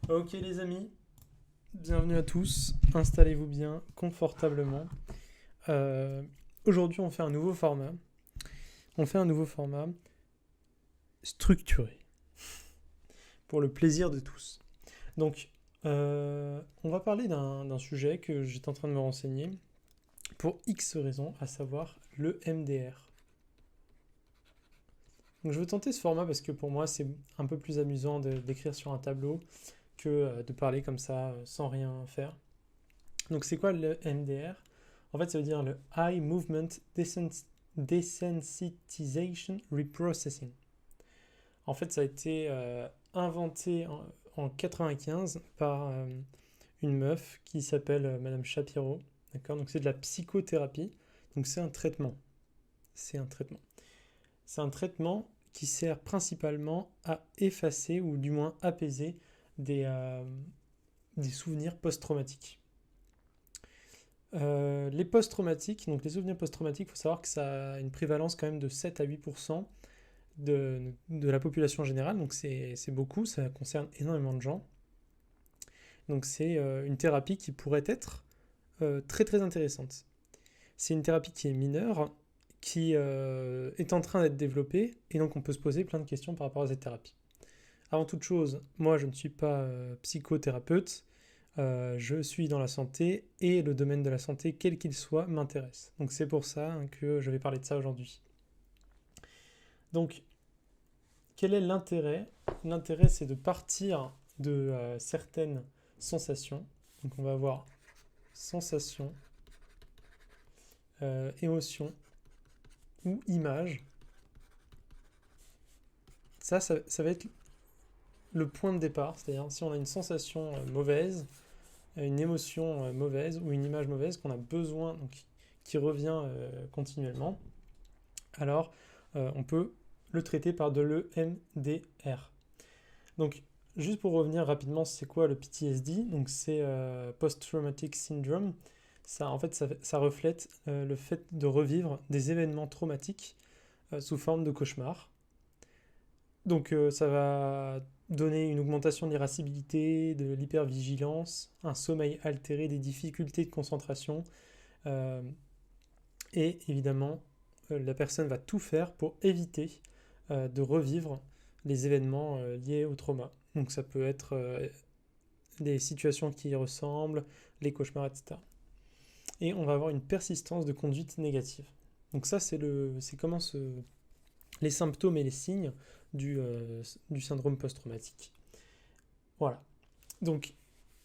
Ok les amis, bienvenue à tous, installez-vous bien confortablement. Euh, Aujourd'hui on fait un nouveau format. On fait un nouveau format structuré pour le plaisir de tous. Donc on va parler d'un sujet que j'étais en train de me renseigner pour X raisons, à savoir le MDR. Donc je veux tenter ce format parce que pour moi c'est un peu plus amusant d'écrire sur un tableau que de parler comme ça sans rien faire. Donc c'est quoi le MDR? En fait, ça veut dire le High Movement Desensitization Reprocessing. En fait, ça a été inventé en 95 par une meuf qui s'appelle Madame Shapiro. D'accord. Donc c'est de la psychothérapie. Donc c'est un traitement. C'est un traitement. C'est un traitement qui sert principalement à effacer ou du moins apaiser des souvenirs post-traumatiques. Les post-traumatiques, donc les souvenirs post-traumatiques, il faut savoir que ça a une prévalence quand même de 7 à 8% de la population générale, donc c'est beaucoup, ça concerne énormément de gens. Donc c'est une thérapie qui pourrait être très très intéressante. C'est une thérapie qui est mineure, qui est en train d'être développée, et donc on peut se poser plein de questions par rapport à cette thérapie. Avant toute chose, moi je ne suis pas psychothérapeute, je suis dans la santé et le domaine de la santé, quel qu'il soit, m'intéresse. Donc c'est pour ça que je vais parler de ça aujourd'hui. Donc quel est l'intérêt? L'intérêt c'est de partir de certaines sensations. Donc on va avoir sensations, émotions ou images. Ça va être le point de départ, c'est-à-dire si on a une sensation mauvaise, une émotion mauvaise ou une image mauvaise qu'on a besoin, donc, qui revient continuellement, alors on peut le traiter par de l'EMDR. Donc, juste pour revenir rapidement, c'est quoi le PTSD? Donc, c'est Post-Traumatic Syndrome. Ça, en fait, ça reflète le fait de revivre des événements traumatiques sous forme de cauchemar. Donc, ça va donner une augmentation de l'irascibilité, de l'hypervigilance, un sommeil altéré, des difficultés de concentration, euh, et évidemment, la personne va tout faire pour éviter de revivre les événements liés au trauma. Donc ça peut être des situations qui y ressemblent, les cauchemars, etc. Et on va avoir une persistance de conduite négative. Donc ça, c'est comment les symptômes et les signes du syndrome post-traumatique. Voilà. Donc,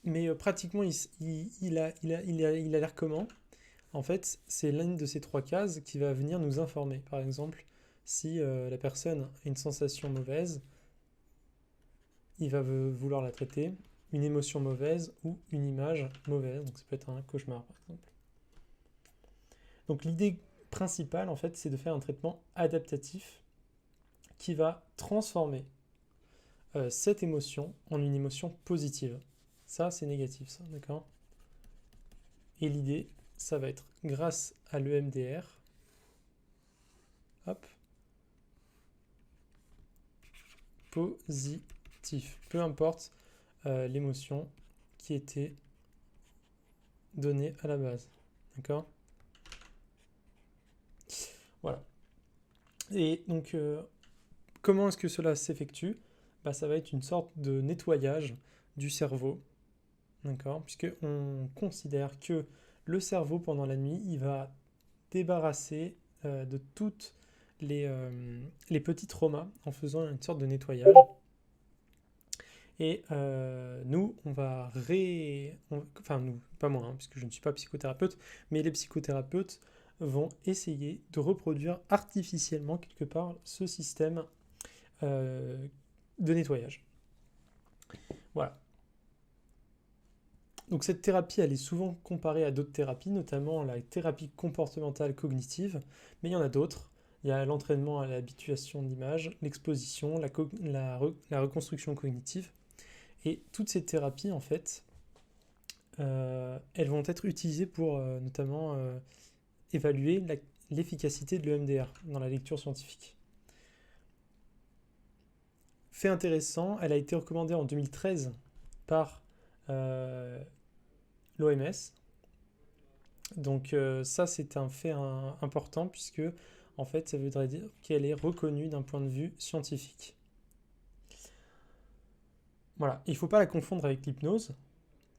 mais pratiquement, il a l'air comment? En fait, c'est l'une de ces trois cases qui va venir nous informer. Par exemple, si la personne a une sensation mauvaise, il va vouloir la traiter, une émotion mauvaise ou une image mauvaise. Donc ça peut être un cauchemar, par exemple. Donc l'idée principale, en fait, c'est de faire un traitement adaptatif qui va transformer cette émotion en une émotion positive. Ça, c'est négatif, ça, d'accord? Et l'idée, ça va être grâce à l'EMDR, hop, positif. Peu importe l'émotion qui était donnée à la base. D'accord? Voilà. Et donc, comment est-ce que cela s'effectue? Bah, ça va être une sorte de nettoyage du cerveau. D'accord? Puisqu'on considère que le cerveau, pendant la nuit, il va débarrasser de toutes les petits traumas en faisant une sorte de nettoyage. Et nous, on va enfin nous, pas moi, hein, puisque je ne suis pas psychothérapeute, mais les psychothérapeutes vont essayer de reproduire artificiellement quelque part ce système euh, de nettoyage. Voilà. Donc cette thérapie, elle est souvent comparée à d'autres thérapies, notamment la thérapie comportementale cognitive, mais il y en a d'autres. Il y a l'entraînement à l'habituation d'image, l'exposition, la reconstruction cognitive. Et toutes ces thérapies, en fait, elles vont être utilisées pour notamment évaluer l'efficacité de l'EMDR dans la lecture scientifique. Fait intéressant, elle a été recommandée en 2013 par l'OMS. Donc ça, c'est un fait important puisque en fait, ça voudrait dire qu'elle est reconnue d'un point de vue scientifique. Voilà, il ne faut pas la confondre avec l'hypnose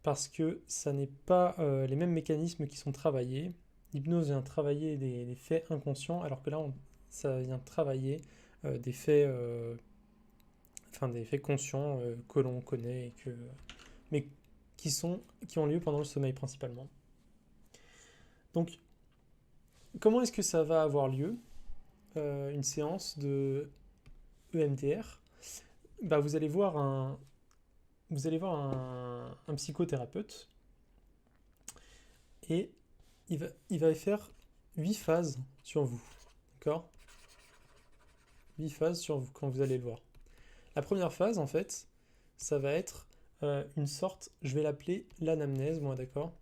parce que ça n'est pas les mêmes mécanismes qui sont travaillés. L'hypnose vient travailler des faits inconscients alors que là, ça vient travailler des faits conscients que l'on connaît, mais qui ont lieu pendant le sommeil principalement. Donc, comment est-ce que ça va avoir lieu, une séance de EMDR? Vous allez voir un psychothérapeute et il va faire 8 phases sur vous. D'accord? 8 phases sur vous quand vous allez le voir. La première phase, en fait, ça va être une sorte, je vais l'appeler l'anamnèse, moi, d'accord?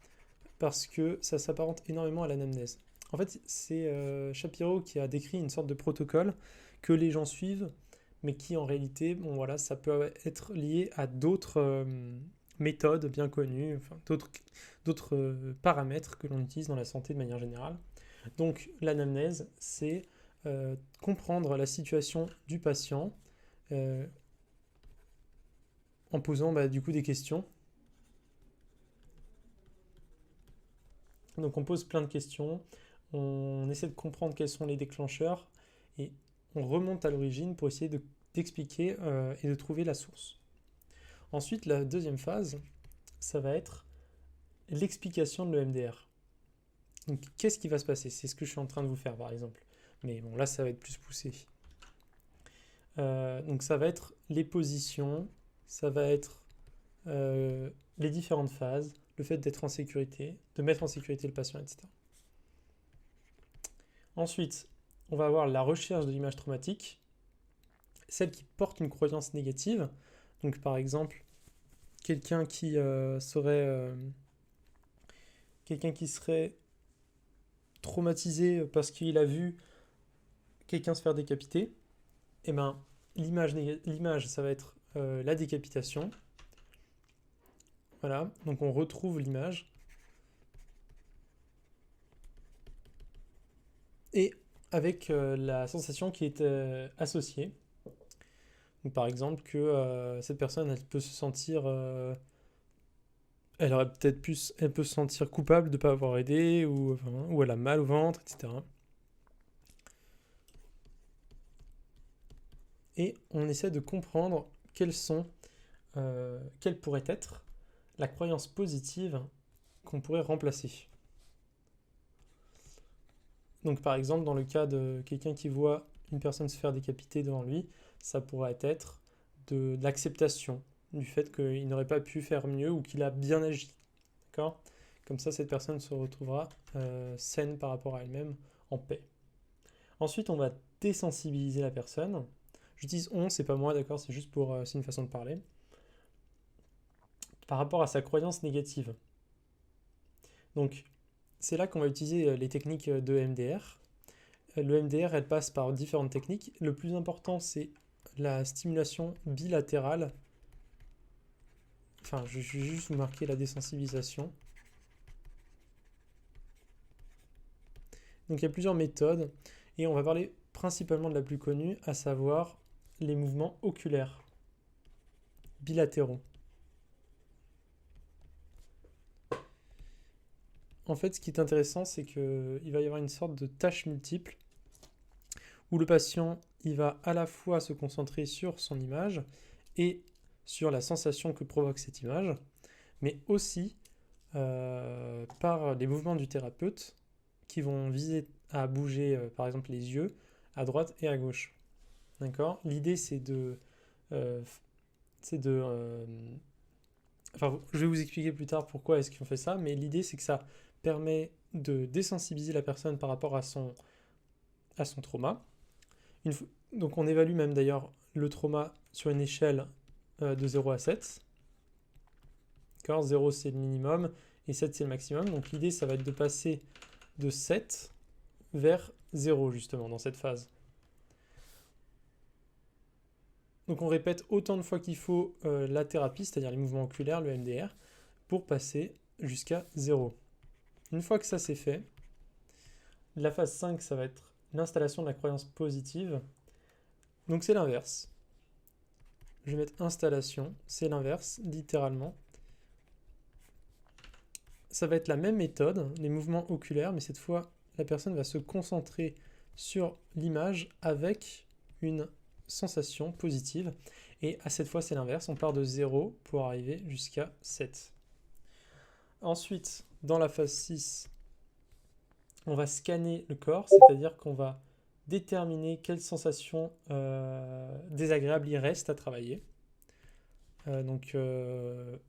Parce que ça s'apparente énormément à l'anamnèse. En fait, c'est Shapiro qui a décrit une sorte de protocole que les gens suivent, mais qui en réalité, bon voilà, ça peut être lié à d'autres méthodes bien connues, enfin, d'autres paramètres que l'on utilise dans la santé de manière générale. Donc l'anamnèse, c'est comprendre la situation du patient en posant du coup des questions. Donc on pose plein de questions, on essaie de comprendre quels sont les déclencheurs et on remonte à l'origine pour essayer d'expliquer et de trouver la source. Ensuite, la deuxième phase, ça va être l'explication de l'EMDR. Donc qu'est-ce qui va se passer? C'est ce que je suis en train de vous faire par exemple. Mais bon, là ça va être plus poussé. Donc ça va être les positions, ça va être les différentes phases, le fait d'être en sécurité, de mettre en sécurité le patient, etc. Ensuite, on va avoir la recherche de l'image traumatique, celle qui porte une croyance négative. Donc par exemple, quelqu'un qui serait traumatisé parce qu'il a vu quelqu'un se faire décapiter, et l'image ça va être la décapitation. Voilà, donc on retrouve l'image. Et avec la sensation qui est associée. Donc, par exemple, que cette personne, elle peut se sentir... elle peut se sentir coupable de ne pas avoir aidé, ou elle a mal au ventre, etc. Et on essaie de comprendre quelle pourrait être la croyance positive qu'on pourrait remplacer. Donc par exemple, dans le cas de quelqu'un qui voit une personne se faire décapiter devant lui, ça pourrait être de l'acceptation du fait qu'il n'aurait pas pu faire mieux ou qu'il a bien agi. D'accord? Comme ça, cette personne se retrouvera saine par rapport à elle-même, en paix. Ensuite, on va désensibiliser la personne. J'utilise on, c'est pas moi, d'accord? C'est juste c'est une façon de parler. Par rapport à sa croyance négative. Donc, c'est là qu'on va utiliser les techniques de EMDR. L'EMDR, elle passe par différentes techniques. Le plus important, c'est la stimulation bilatérale. Enfin, je vais juste vous marquer la désensibilisation. Donc, il y a plusieurs méthodes. Et on va parler principalement de la plus connue, à savoir les mouvements oculaires bilatéraux. En fait, ce qui est intéressant, c'est qu'il va y avoir une sorte de tâche multiple où le patient, il va à la fois se concentrer sur son image et sur la sensation que provoque cette image, mais aussi par les mouvements du thérapeute qui vont viser à bouger, par exemple, les yeux à droite et à gauche. D'accord? L'idée, c'est enfin, je vais vous expliquer plus tard pourquoi est-ce qu'on fait ça, mais l'idée, c'est que ça permet de désensibiliser la personne par rapport à son trauma. Donc on évalue même d'ailleurs le trauma sur une échelle de 0 à 7. D'accord, 0 c'est le minimum et 7 c'est le maximum. Donc l'idée ça va être de passer de 7 vers 0 justement dans cette phase. Donc on répète autant de fois qu'il faut la thérapie, c'est-à-dire les mouvements oculaires, le MDR, pour passer jusqu'à 0. Une fois que ça c'est fait, la phase 5, ça va être l'installation de la croyance positive. Donc c'est l'inverse. Je vais mettre installation, c'est l'inverse, littéralement. Ça va être la même méthode, les mouvements oculaires, mais cette fois, la personne va se concentrer sur l'image avec une sensation positive. Et à cette fois, c'est l'inverse, on part de 0 pour arriver jusqu'à 7. Ensuite, dans la phase 6, on va scanner le corps, c'est-à-dire qu'on va déterminer quelles sensations désagréables il reste à travailler. Je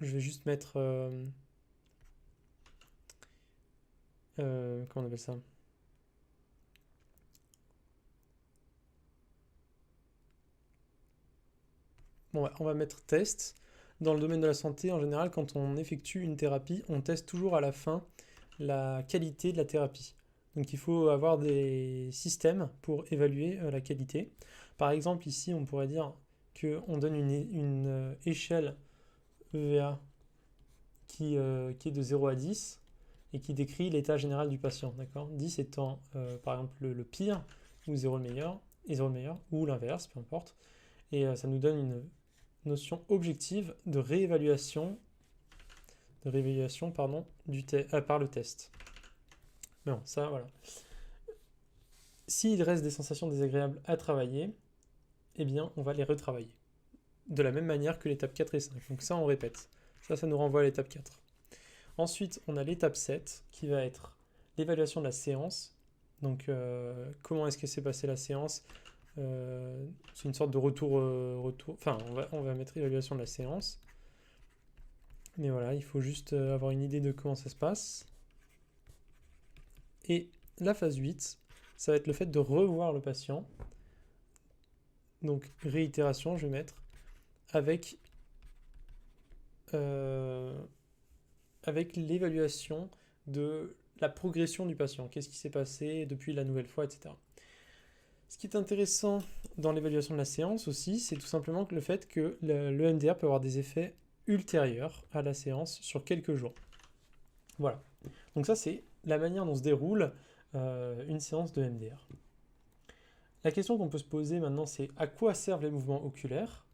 vais juste mettre... comment on appelle ça? Bon, on va mettre test. Dans le domaine de la santé, en général, quand on effectue une thérapie, on teste toujours à la fin la qualité de la thérapie. Donc il faut avoir des systèmes pour évaluer la qualité. Par exemple, ici, on pourrait dire qu'on donne une échelle EVA qui est de 0 à 10 et qui décrit l'état général du patient. 10 étant par exemple le pire, ou 0 le meilleur, et 0 le meilleur, ou l'inverse, peu importe. Et ça nous donne une notion objective de réévaluation, par le test. Mais bon, ça, voilà. S'il reste des sensations désagréables à travailler, eh bien, on va les retravailler. De la même manière que l'étape 4 et 5. Donc ça, on répète. Ça nous renvoie à l'étape 4. Ensuite, on a l'étape 7, qui va être l'évaluation de la séance. Donc, comment est-ce que s'est passée la séance? C'est une sorte de retour. Enfin, on va mettre évaluation de la séance. Mais voilà, il faut juste avoir une idée de comment ça se passe. Et la phase 8, ça va être le fait de revoir le patient. Donc, réitération, je vais mettre avec l'évaluation de la progression du patient. Qu'est-ce qui s'est passé depuis la nouvelle fois, etc. Ce qui est intéressant dans l'évaluation de la séance aussi, c'est tout simplement le fait que le MDR peut avoir des effets ultérieurs à la séance sur quelques jours. Voilà. Donc ça, c'est la manière dont se déroule une séance de MDR. La question qu'on peut se poser maintenant, c'est à quoi servent les mouvements oculaires?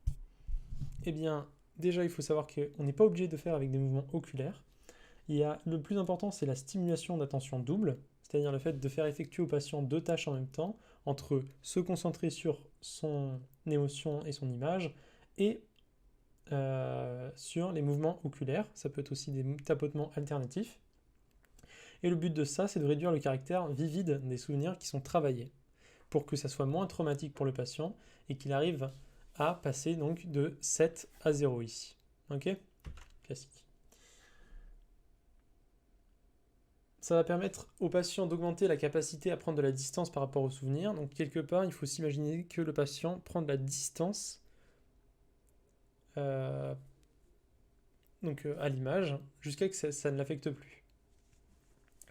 Eh bien, déjà, il faut savoir qu'on n'est pas obligé de faire avec des mouvements oculaires. Le plus important, c'est la stimulation d'attention double, c'est-à-dire le fait de faire effectuer au patient 2 tâches en même temps, entre se concentrer sur son émotion et son image, et sur les mouvements oculaires. Ça peut être aussi des tapotements alternatifs. Et le but de ça, c'est de réduire le caractère vivide des souvenirs qui sont travaillés, pour que ça soit moins traumatique pour le patient, et qu'il arrive à passer donc de 7 à 0 ici. Ok? Classique. Ça va permettre au patient d'augmenter la capacité à prendre de la distance par rapport aux souvenirs. Donc quelque part, il faut s'imaginer que le patient prend de la distance à l'image jusqu'à ce que ça ne l'affecte plus.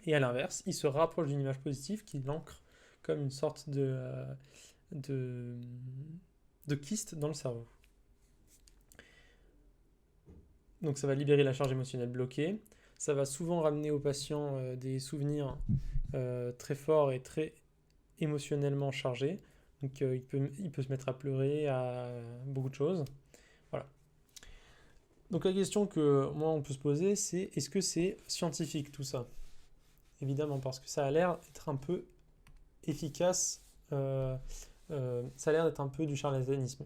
Et à l'inverse, il se rapproche d'une image positive qui l'ancre comme une sorte de kyste dans le cerveau. Donc ça va libérer la charge émotionnelle bloquée. Ça va souvent ramener au patient des souvenirs très forts et très émotionnellement chargés. Donc il peut se mettre à pleurer, à beaucoup de choses. Voilà. Donc la question que moi on peut se poser, c'est est-ce que c'est scientifique tout ça? Évidemment, parce que ça a l'air d'être un peu efficace. Ça a l'air d'être un peu du charlatanisme.